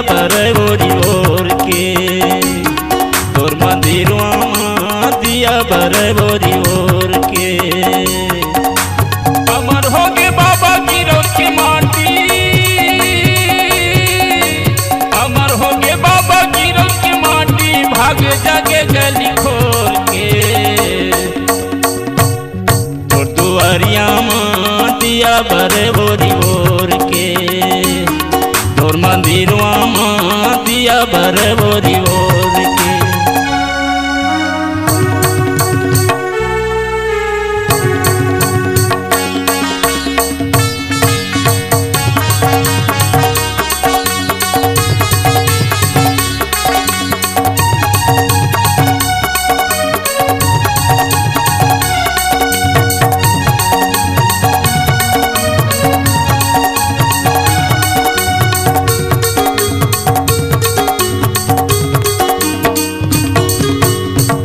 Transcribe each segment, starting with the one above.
बर बोरी ओर के तोर मंदिरवा दिया बर बोरी ओर के। अमर हो गे बाबा गिरो के माटी, अमर हो गे बाबा गिरो के माटी, भाग जागे गली खोर के तोर दुआरिया दिया बर बोरी ओर के तोर मंदिरवा दिया बर बोरी ओर के।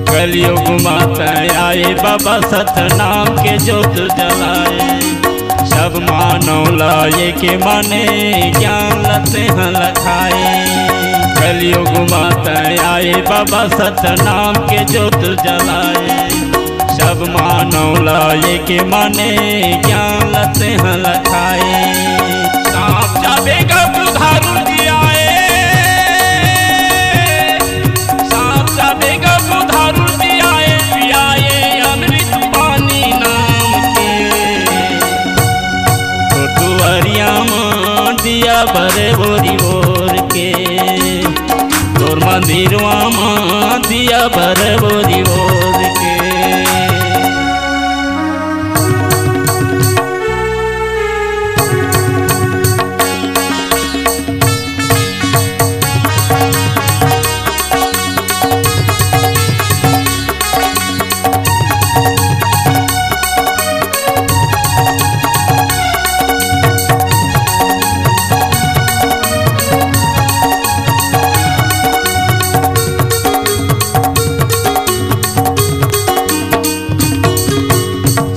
कलियुग माता आए बाबा सतनाम के ज्योत जलाए, सब मानव लाए के माने ज्ञान लते हैं लखाए। कलियुग माता आए बाबा सतनाम के ज्योत जलाए, सब मानव लाए के माने ज्ञान लते हैं लखाए। सांप जाबेगा बुधारू जी आए, सांप जाबेगा बुधारू जी आए, पियाए अमृत पानी नाम के तो दुआरिया दिया बर बोरी ओर के तोर मंदिरवा दिया बर बोरी ओर के।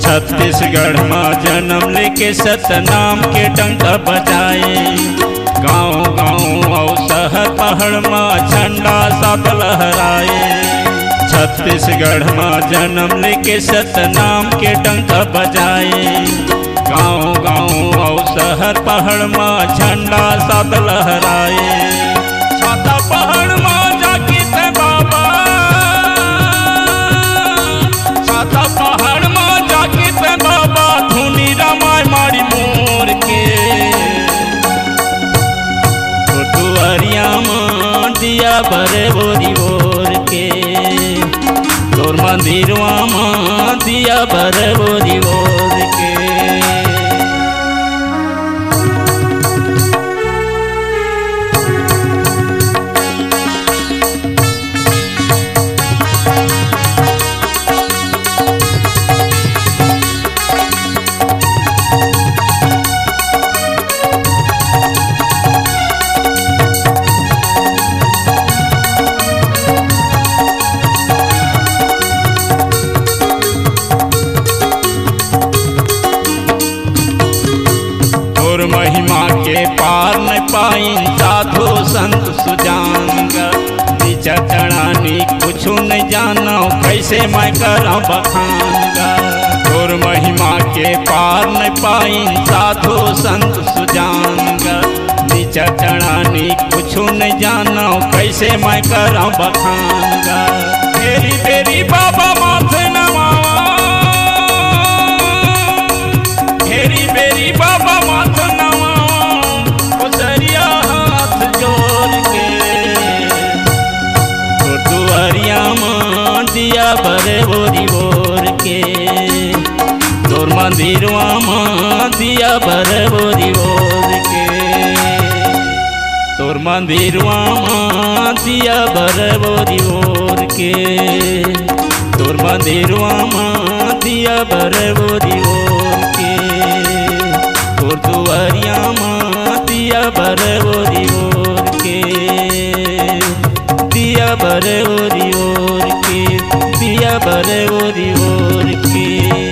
छत्तीसगढ़ में जन्म लेके सतनाम के डंका बजाए, गाँव गाँव और शहर पहाड़ में झंडा सब लहराए। छत्तीसगढ़ में जन्म लेके सतनाम के डंका बजाए, गाँव गाँव और शहर पहाड़ में झंडा सब लहराए। छाता पहाड़ में जाके थे बाबा, छाता पहाड़ में जाके थे बाबा, धुनी रामाय मारी मोर के तो दुआरिया दिया बर बोरी ओर के तोर मंदिरवा दिया बर बोरी ओर के। महिमा के पार न पाइन साधु संत सुजान, नीचा चढ़ानी कुछ न जानो कैसे मैं करा बखान। तोर महिमा के पार न पाइन साधु संत सुजान, नीचा चढ़ानी कुछ न जानो कैसे मैं करा बखान। फेरी फेरी बाबा माथे नमावा, फेरी फेरी बाबा माथे दिया बर बोरी ओर के तोर मंदिरवा दिया बर बोरी ओर के तोर मंदिरवा दिया बर बोरी ओर के तोर मंदिरवा दिया बर बोरी ओर के तोर दुआरिया दिया बर बोरी ओर के दिया बर बोरी ओर के दिया बर बोरी ओर के।